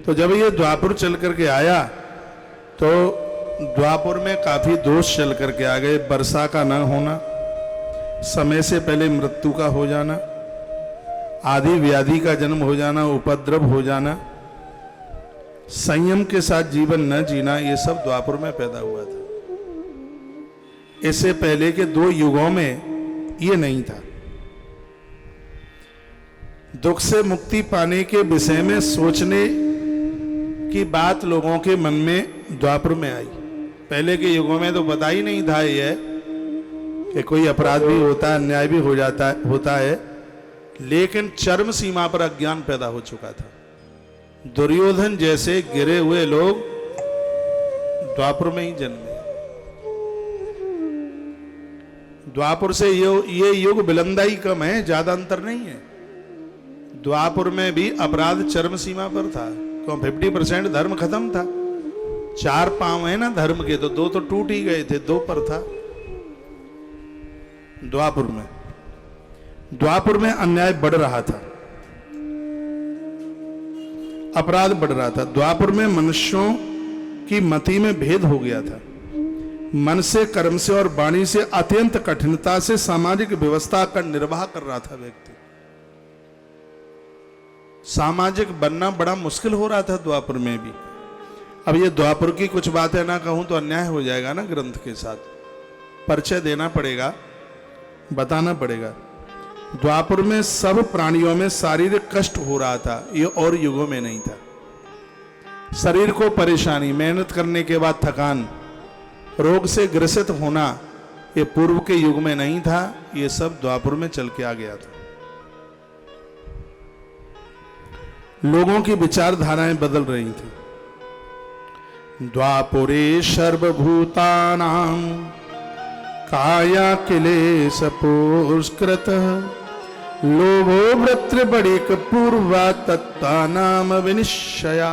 तो जब ये द्वापुर चल करके आया तो द्वापुर में काफी दोष चल करके आ गए। वर्षा का न होना, समय से पहले मृत्यु का हो जाना, आदि व्याधि का जन्म हो जाना, उपद्रव हो जाना, संयम के साथ जीवन न जीना, ये सब द्वापुर में पैदा हुआ था। इससे पहले के 2 युगों में ये नहीं था। दुख से मुक्ति पाने के विषय में सोचने की बात लोगों के मन में द्वापर में आई। पहले के युगों में तो पता ही नहीं था ये कि कोई अपराध भी होता है, अन्याय भी होता है, लेकिन चरम सीमा पर अज्ञान पैदा हो चुका था। दुर्योधन जैसे गिरे हुए लोग द्वापर में ही जन्मे। द्वापर से ये युग विलंदा ही कम है, ज्यादा अंतर नहीं है। द्वापर में भी अपराध चरम सीमा पर था। क्यों? 50% धर्म खत्म था। 4 पांव है ना धर्म के, तो 2 तो टूट ही गए थे, 2 पर था। द्वापर में अन्याय बढ़ रहा था, अपराध बढ़ रहा था। द्वापर में मनुष्यों की मति में भेद हो गया था। मन से, कर्म से और वाणी से अत्यंत कठिनता से सामाजिक व्यवस्था का निर्वाह कर रहा था व्यक्ति। सामाजिक बनना बड़ा मुश्किल हो रहा था द्वापर में भी। अब ये द्वापर की कुछ बातें ना कहूं तो अन्याय हो जाएगा ना, ग्रंथ के साथ परिचय देना पड़ेगा, बताना पड़ेगा। द्वापर में सब प्राणियों में शारीरिक कष्ट हो रहा था, ये और युगों में नहीं था। शरीर को परेशानी, मेहनत करने के बाद थकान, रोग से ग्रसित होना, ये पूर्व के युग में नहीं था। ये सब द्वापर में चल के आ गया था। लोगों की विचारधाराएं बदल रही थी। द्वापुरे सर्वभूतानां काया क्लेश पुष्कृत लोभो वृत्रबड़िक पूर्वा तत्ता नाम विनिश्चया।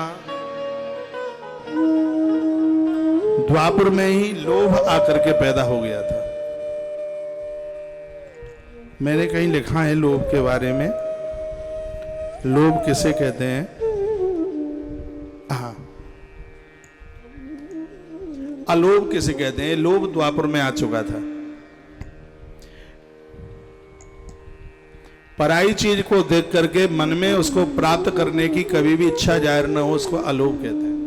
द्वापर में ही लोभ आकर के पैदा हो गया था। मैंने कहीं लिखा है लोभ के बारे में। लोभ किसे कहते हैं? हाँ, अलोभ किसे कहते हैं? लोभ द्वापर में आ चुका था। पराई चीज को देख करके मन में उसको प्राप्त करने की कभी भी इच्छा जाहिर न हो, उसको अलोभ कहते हैं।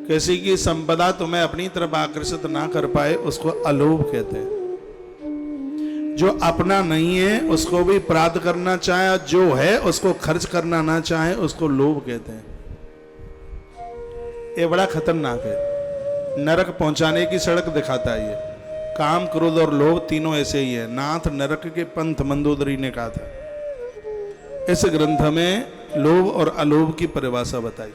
किसी की संपदा तुम्हें अपनी तरफ आकर्षित ना कर पाए, उसको अलोभ कहते हैं। जो अपना नहीं है उसको भी प्राप्त करना चाहे, और जो है उसको खर्च करना ना चाहे, उसको लोभ कहते हैं। ये बड़ा खतरनाक है, नरक पहुंचाने की सड़क दिखाता है ये। काम, क्रोध और लोभ तीनों ऐसे ही है। नाथ नरक के पंथ मंदोदरी ने कहा था। इस ग्रंथ में लोभ और अलोभ की परिभाषा बताई।